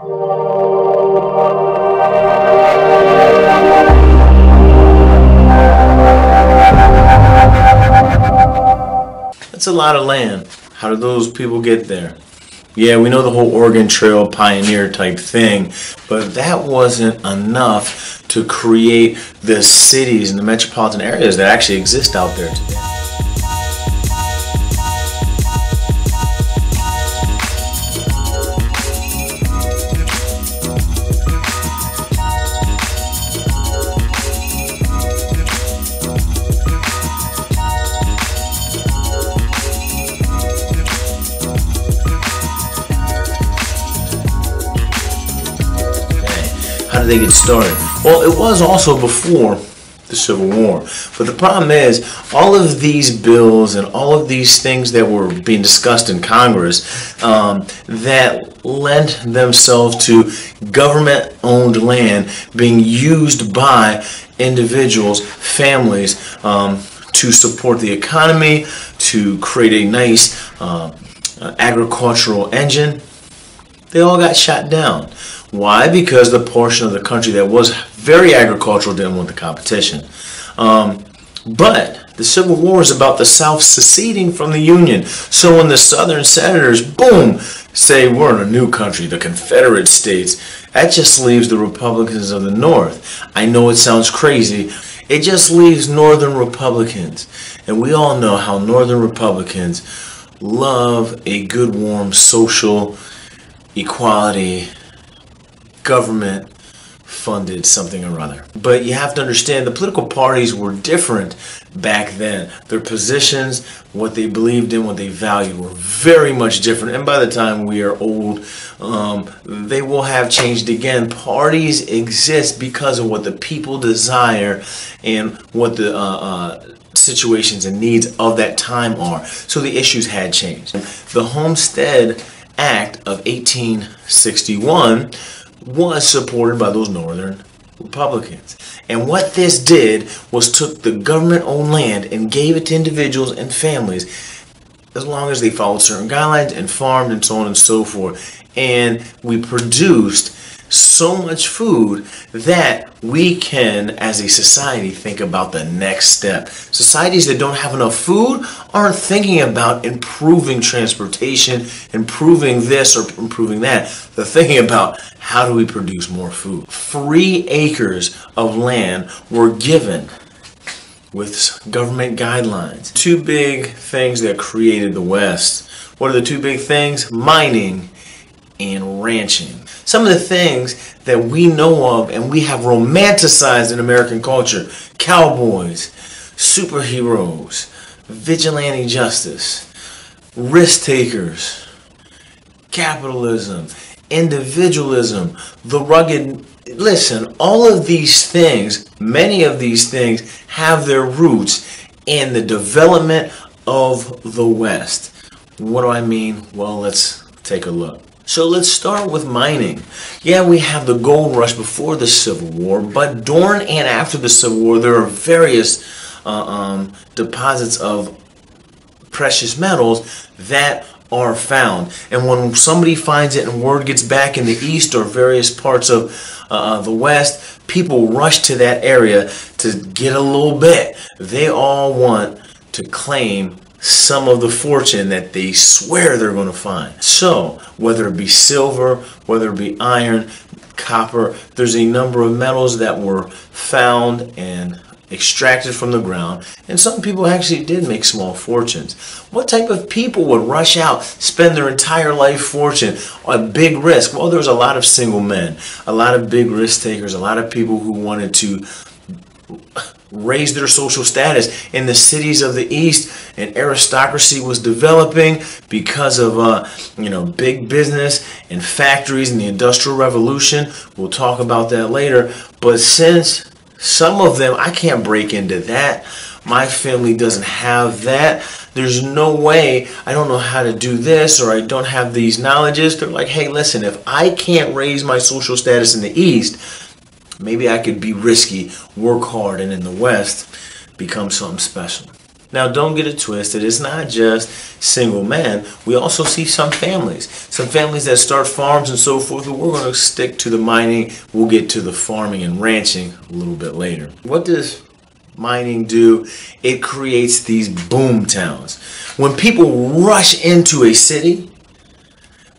That's a lot of land. How did those people get there? Yeah, we know the whole Oregon Trail pioneer type thing, but that wasn't enough to create the cities and the metropolitan areas that actually exist out there today. How did they get started? Well, it was also before the Civil War. But the problem is, all of these bills and all of these things that were being discussed in Congress that lent themselves to government-owned land being used by individuals, families, to support the economy, to create a nice agricultural engine, they all got shot down. Why? Because the portion of the country that was very agricultural didn't want the competition. But the Civil War is about the South seceding from the Union. So when the Southern senators, boom, say we're in a new country, the Confederate States, that just leaves the Republicans of the North. I know it sounds crazy. It just leaves Northern Republicans. And we all know how Northern Republicans love a good, warm, social equality, government-funded something or other. But you have to understand the political parties were different back then. Their positions, what they believed in, what they valued were very much different. And by the time we are old, they will have changed again. Parties exist because of what the people desire and what the situations and needs of that time are. So the issues had changed. The Homestead Act of 1861 was supported by those Northern Republicans. And what this did was took the government-owned land and gave it to individuals and families as long as they followed certain guidelines and farmed and so on and so forth. And we produced so much food that we can, as a society, think about the next step. Societies that don't have enough food aren't thinking about improving transportation, improving this or improving that. They're thinking about how do we produce more food. 3 acres of land were given with government guidelines. 2 big things that created the West. What are the 2 big things? Mining and ranching. Some of the things that we know of and we have romanticized in American culture: cowboys, superheroes, vigilante justice, risk takers, capitalism, individualism, the rugged. Listen, all of these things, many of these things have their roots in the development of the West. What do I mean? Well, let's take a look. So let's start with mining. Yeah, we have the gold rush before the Civil War, but during and after the Civil War, there are various deposits of precious metals that are found. And when somebody finds it and word gets back in the East or various parts of the West, people rush to that area to get a little bit. They all want to claim some of the fortune that they swear they're going to find. So, whether it be silver, whether it be iron, copper, there's a number of metals that were found and extracted from the ground, and some people actually did make small fortunes. What type of people would rush out, spend their entire life fortune on big risk? Well, there's a lot of single men, a lot of big risk takers, a lot of people who wanted to raise their social status. In the cities of the East, an aristocracy was developing because of big business and factories and the Industrial Revolution. We'll talk about that later. But since some of them, I can't break into that, my family doesn't have that, there's no way, I don't know how to do this, or I don't have these knowledges. They're like, hey, listen, if I can't raise my social status in the East, maybe I could be risky, work hard, and in the West, become something special. Now, don't get it twisted. It's not just single men. We also see some families that start farms and so forth. But we're going to stick to the mining. We'll get to the farming and ranching a little bit later. What does mining do? It creates these boom towns. When people rush into a city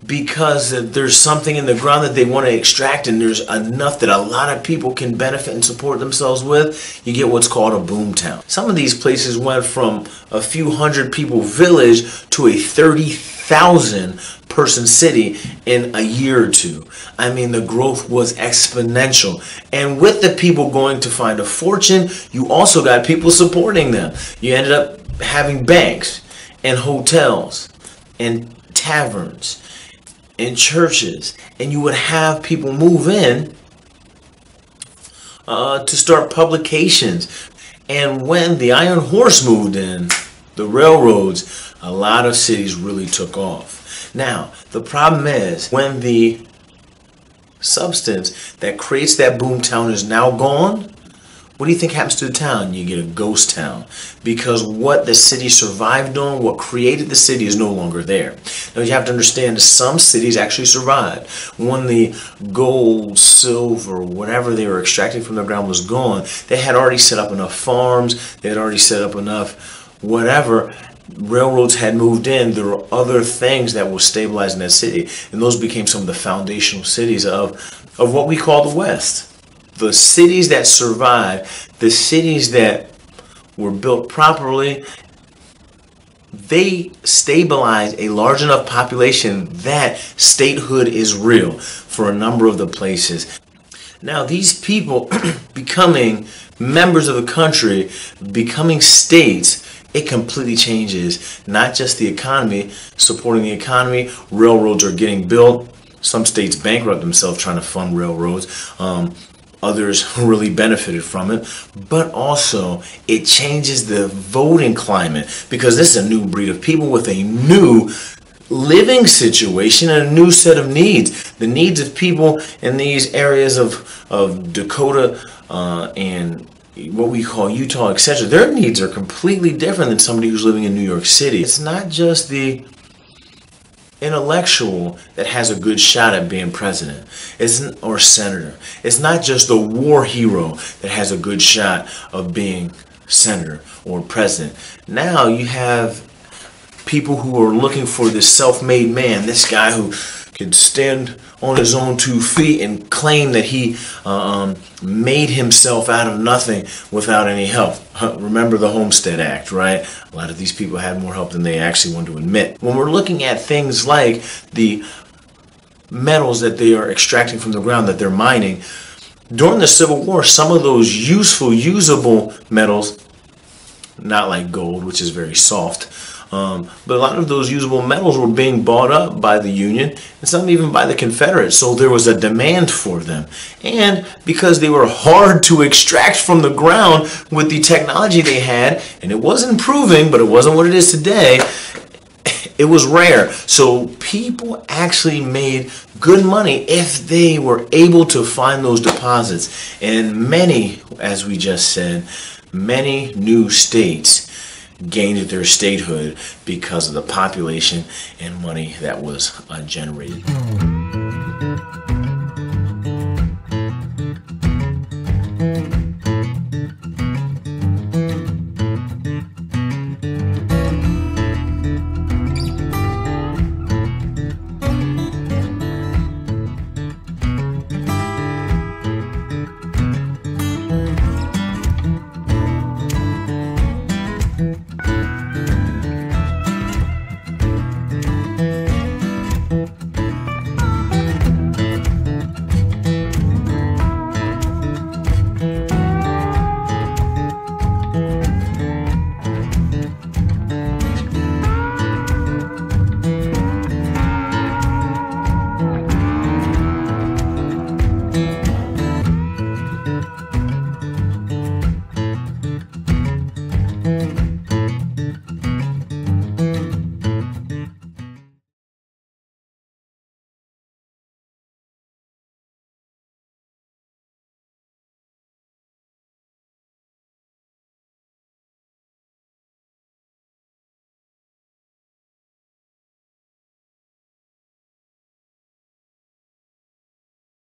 because there's something in the ground that they want to extract and there's enough that a lot of people can benefit and support themselves with, you get what's called a boom town. Some of these places went from a few hundred people village to a 30,000 person city in a year or two. I mean, the growth was exponential. And with the people going to find a fortune, you also got people supporting them. You ended up having banks and hotels and taverns in churches, and you would have people move in to start publications. And when the Iron Horse moved in, the railroads, a lot of cities really took off. Now, the problem is when the substance that creates that boom town is now gone, what do you think happens to the town? You get a ghost town, because what the city survived on, what created the city, is no longer there. Now you have to understand, some cities actually survived. When the gold, silver, whatever they were extracting from the ground was gone, they had already set up enough farms, they had already set up enough whatever. Railroads had moved in. There were other things that were stabilizing that city, and those became some of the foundational cities of what we call the West. The cities that survived, the cities that were built properly, they stabilized a large enough population that statehood is real for a number of the places. Now, these people becoming members of the country, becoming states, it completely changes not just the economy, supporting the economy. Railroads are getting built. Some states bankrupt themselves trying to fund railroads. Others really benefited from it, but also it changes the voting climate, because this is a new breed of people with a new living situation and a new set of needs. The needs of people in these areas of Dakota and what we call Utah, etc., their needs are completely different than somebody who's living in New York City. It's not just the intellectual that has a good shot at being president or senator. It's not just the war hero that has a good shot of being senator or president. Now you have people who are looking for this self-made man, this guy who can stand on his own 2 feet and claim that he made himself out of nothing without any help. Remember the Homestead Act, right? A lot of these people had more help than they actually want to admit. When we're looking at things like the metals that they are extracting from the ground, that they're mining, during the Civil War, some of those usable metals, not like gold, which is very soft, but a lot of those usable metals were being bought up by the Union and some even by the Confederates. So there was a demand for them. And because they were hard to extract from the ground with the technology they had, and it was improving, but it wasn't what it is today, it was rare. So people actually made good money if they were able to find those deposits. And many, as we just said, many new states gained their statehood because of the population and money that was generated.